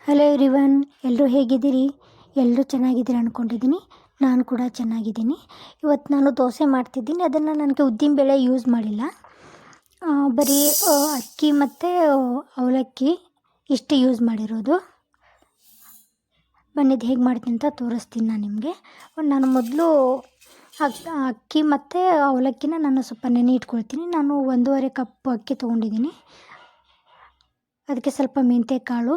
Hello everyone, ಎಲ್ಲರೂ ಹೇಗಿದ್ದೀರಿ? ಎಲ್ಲರೂ ಚೆನ್ನಾಗಿದ್ದೀರಿ ಅಂದ್ಕೊಂಡಿದ್ದೀನಿ. ನಾನು ಕೂಡ ಚೆನ್ನಾಗಿದ್ದೀನಿ. ಇವತ್ತು ನಾನು ದೋಸೆ ಮಾಡ್ತಿದ್ದೀನಿ. ಅದನ್ನು ನನಗೆ ಉದ್ದಿನಬೇಳೆ ಯೂಸ್ ಮಾಡಿಲ್ಲ, ಬರೀ ಅಕ್ಕಿ ಮತ್ತು ಅವಲಕ್ಕಿ ಇಷ್ಟು ಯೂಸ್ ಮಾಡಿರೋದು. ಬನ್ನಿದ್ದು ಹೇಗೆ ಮಾಡ್ತೀನಿ ಅಂತ ತೋರಿಸ್ತೀನಿ ನಾನು ನಿಮಗೆ. ನಾನು ಮೊದಲು ಅಕ್ಕಿ ಮತ್ತು ಅವಲಕ್ಕಿನ ನಾನು ಸ್ವಲ್ಪ ನೆನೆ ಇಟ್ಕೊಳ್ತೀನಿ. ನಾನು 1.5 ಕಪ್ ಅಕ್ಕಿ ತೊಗೊಂಡಿದ್ದೀನಿ. ಅದಕ್ಕೆ ಸ್ವಲ್ಪ ಮೆಂತ್ಯಕಾಳು,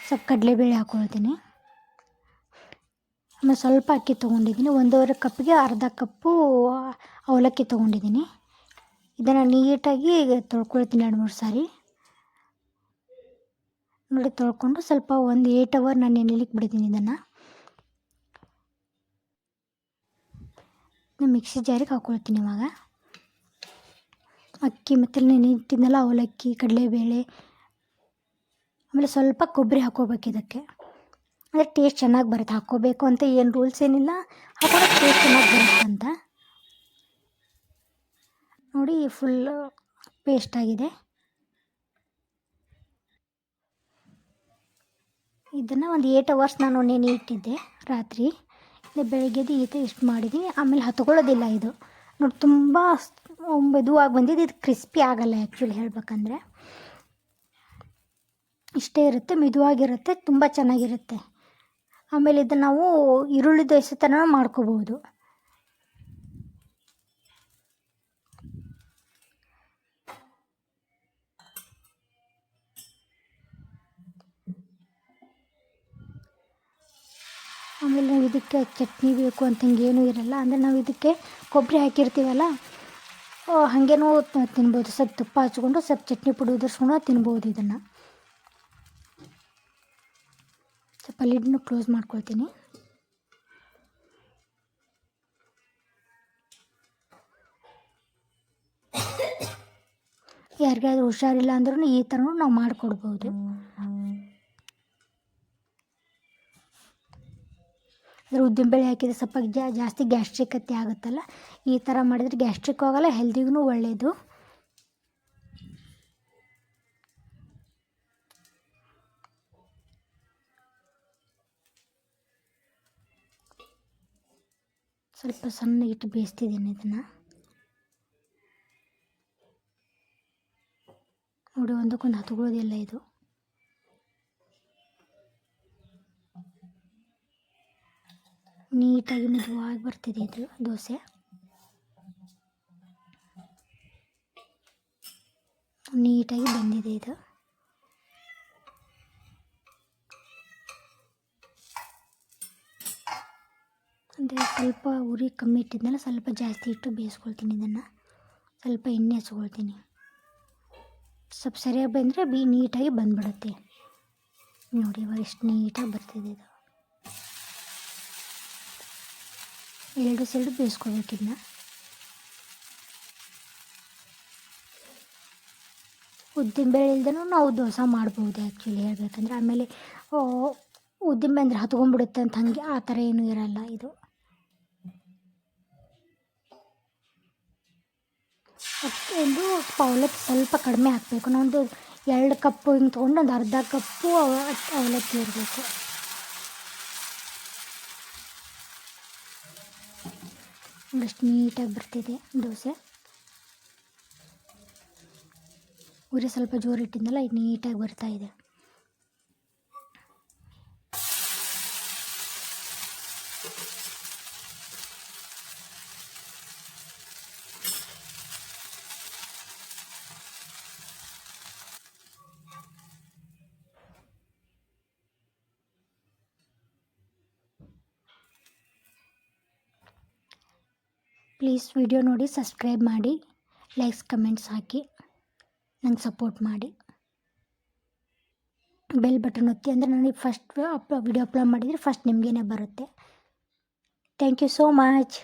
ಸ್ವಲ್ಪ ಕಡಲೆಬೇಳೆ ಹಾಕ್ಕೊಳ್ತೀನಿ. ಆಮೇಲೆ ಸ್ವಲ್ಪ ಅಕ್ಕಿ ತೊಗೊಂಡಿದ್ದೀನಿ. 1.5 ಕಪ್ಗೆ ಅರ್ಧ ಕಪ್ಪು ಅವಲಕ್ಕಿ ತೊಗೊಂಡಿದ್ದೀನಿ. ಇದನ್ನು ನೀಟಾಗಿ ತೊಳ್ಕೊಳ್ತೀನಿ 2-3 ಸಾರಿ. ನೋಡಿ, ತೊಳ್ಕೊಂಡು ಸ್ವಲ್ಪ 8 ಅವರ್ ನಾನು ನೆನೆಲಿಕ್ಕೆ ಬಿಡ್ತೀನಿ. ಇದನ್ನು ಮಿಕ್ಸಿ ಜಾರಿಗೆ ಹಾಕ್ಕೊಳ್ತೀನಿ. ಇವಾಗ ಅಕ್ಕಿ ಮತ್ತು ನೆನೆಯಿಟ್ಟಿದ್ದೆಲ್ಲ ಅವಲಕ್ಕಿ, ಕಡಲೆಬೇಳೆ, ಆಮೇಲೆ ಸ್ವಲ್ಪ ಕೊಬ್ಬರಿ ಹಾಕ್ಕೋಬೇಕು. ಇದಕ್ಕೆ ಅಂದರೆ ಟೇಸ್ಟ್ ಚೆನ್ನಾಗಿ ಬರುತ್ತೆ. ಹಾಕ್ಕೋಬೇಕು ಅಂತ ಏನು ರೂಲ್ಸ್ ಏನಿಲ್ಲ, ಹಾಕೋದ್ರೆ ಟೇಸ್ಟ್ ಚೆನ್ನಾಗಿ ಬರುತ್ತೆ ಅಂತ. ನೋಡಿ, ಫುಲ್ ಪೇಸ್ಟ್ ಆಗಿದೆ. ಇದನ್ನು ಒಂದು 8 ಅವರ್ಸ್ ನಾನು ನೆನೆ ಇಟ್ಟಿದ್ದೆ ರಾತ್ರಿ. ಬೆಳಗ್ಗೆದು ಇಷ್ಟು ಮಾಡಿದ್ದೀನಿ. ಆಮೇಲೆ ಹತ್ಕೊಳ್ಳೋದಿಲ್ಲ ಇದು. ನೋಡಿ, ತುಂಬ ಮೆದುವಾಗಿ ಬಂದಿದ್ದು. ಇದು ಕ್ರಿಸ್ಪಿ ಆಗೋಲ್ಲ ಆ್ಯಕ್ಚುಲಿ ಹೇಳಬೇಕಂದ್ರೆ. ಇಷ್ಟೇ ಇರುತ್ತೆ, ಮೆದುವಾಗಿರುತ್ತೆ, ತುಂಬ ಚೆನ್ನಾಗಿರುತ್ತೆ. ಆಮೇಲೆ ಇದನ್ನು ನಾವು ಈರುಳ್ಳಿ ದೋಸೆ ಥರ ಮಾಡ್ಕೋಬೋದು. ಆಮೇಲೆ ನಾವು ಇದಕ್ಕೆ ಚಟ್ನಿ ಬೇಕು ಅಂತ ಹಿಂಗೇನೂ ಇರಲ್ಲ. ಅಂದರೆ ನಾವು ಇದಕ್ಕೆ ಕೊಬ್ಬರಿ ಹಾಕಿರ್ತೀವಲ್ಲ, ಹಾಗೇನೂ ತಿನ್ಬೋದು. ಸ್ವಲ್ಪ ತುಪ್ಪ ಹಚ್ಕೊಂಡು ಸ್ವಲ್ಪ ಚಟ್ನಿ ಪುಡಿ ಉದುರಿಸ್ಕೊಂಡು ತಿನ್ಬೋದು. ಇದನ್ನು ಸ್ವಲ್ಪ ಲಿಡ್ನು ಕ್ಲೋಸ್ ಮಾಡ್ಕೊಳ್ತೀನಿ. ಯಾರಿಗಾದ್ರೂ ಹುಷಾರಿಲ್ಲ ಅಂದ್ರೂ ಈ ಥರನೂ ನಾವು ಮಾಡಿಕೊಡ್ಬೋದು. ಅಂದರೆ ಉದ್ದಿನಬೇಳೆ ಹಾಕಿದರೆ ಸ್ವಲ್ಪ ಜಾಸ್ತಿ ಗ್ಯಾಸ್ಟ್ರಿಕ್ ಆಗುತ್ತಲ್ಲ, ಈ ಥರ ಮಾಡಿದರೆ ಗ್ಯಾಸ್ಟ್ರಿಕ್ ಆಗೋಲ್ಲ, ಹೆಲ್ದಿಗೂ ಒಳ್ಳೆಯದು. ಸ್ವಲ್ಪ ಸಣ್ಣ ಇಟ್ಟು ಬೇಯಿಸ್ತಿದ್ದೀನಿ ಇದನ್ನು. ನೋಡಿ, ಒಂದಕ್ಕೊಂದು ಹತ್ಕೊಳ್ಳೋದಿಲ್ಲ. ಇದು ನೀಟಾಗಿ ಮೆದುವಾಗಿ ಬರ್ತಿದೆ. ಇದು ದೋಸೆ ನೀಟಾಗಿ ಬಂದಿದೆ. ಇದು ಅಂದರೆ ಸ್ವಲ್ಪ ಉರಿ ಕಮ್ಮಿ ಇಟ್ಟಿದ್ನಲ್ಲ, ಸ್ವಲ್ಪ ಜಾಸ್ತಿ ಇಟ್ಟು ಬೇಯಿಸ್ಕೊಳ್ತೀನಿ. ಇದನ್ನು ಸ್ವಲ್ಪ ಎಣ್ಣೆ ಹಚ್ಕೊಳ್ತೀನಿ. ಸ್ವಲ್ಪ ಸರಿಯಾಗಿ ಬಂದರೆ ನೀಟಾಗಿ ಬಂದ್ಬಿಡುತ್ತೆ. ನೋಡಿ, ಇವಾಗ ಎಷ್ಟು ನೀಟಾಗಿ ಬರ್ತಿದೆ. ಇದು 2 ಸೈಡು ಬೇಯಿಸ್ಕೋಬೇಕು. ಇದನ್ನ ಉದ್ದಿನಬೇಳೆ ಇಲ್ದನೂ ನಾವು ದೋಸೆ ಮಾಡ್ಬೋದು ಆ್ಯಕ್ಚುಲಿ ಹೇಳ್ಬೇಕಂದ್ರೆ. ಆಮೇಲೆ ಉದ್ದಿನಬೇಳೆ ಅಂದರೆ ಹತ್ಕೊಂಡ್ಬಿಡುತ್ತೆ ಅಂತ ಹಾಗೆ ಆ ಥರ ಏನೂ ಇರಲ್ಲ. ಇದು ಒಂದು ಅವಲಕ್ಕಿ ಸ್ವಲ್ಪ ಕಡಿಮೆ ಹಾಕಬೇಕು. ನಾವೊಂದು 2 ಕಪ್ಪು ಹಿಂಗೆ ತೊಗೊಂಡು ಒಂದು ಅರ್ಧ ಕಪ್ಪು ಅವಲಕ್ಕಿ ಇರಬೇಕು. ಒಂದಷ್ಟು ನೀಟಾಗಿ ಬರ್ತಿದೆ ದೋಸೆ. ಉರಿ ಸ್ವಲ್ಪ ಜೋರು ಇಟ್ಟಿದ್ದಲ್ಲ, ಇದು ನೀಟಾಗಿ ಬರ್ತಾಯಿದೆ. ಪ್ಲೀಸ್ ವಿಡಿಯೋ ನೋಡಿ ಸಬ್ಸ್ಕ್ರೈಬ್ ಮಾಡಿ, ಲೈಕ್ಸ್ ಕಮೆಂಟ್ಸ್ ಹಾಕಿ ನಂಗೆ ಸಪೋರ್ಟ್ ಮಾಡಿ. ಬೆಲ್ ಬಟನ್ ಒತ್ತಿ, ಅಂದರೆ ನನಗೆ ಫಸ್ಟ್ ವಿಡಿಯೋ ಅಪ್ಲೋಡ್ ಮಾಡಿದರೆ ಫಸ್ಟ್ ನಿಮಗೇನೆ ಬರುತ್ತೆ. Thank you so much.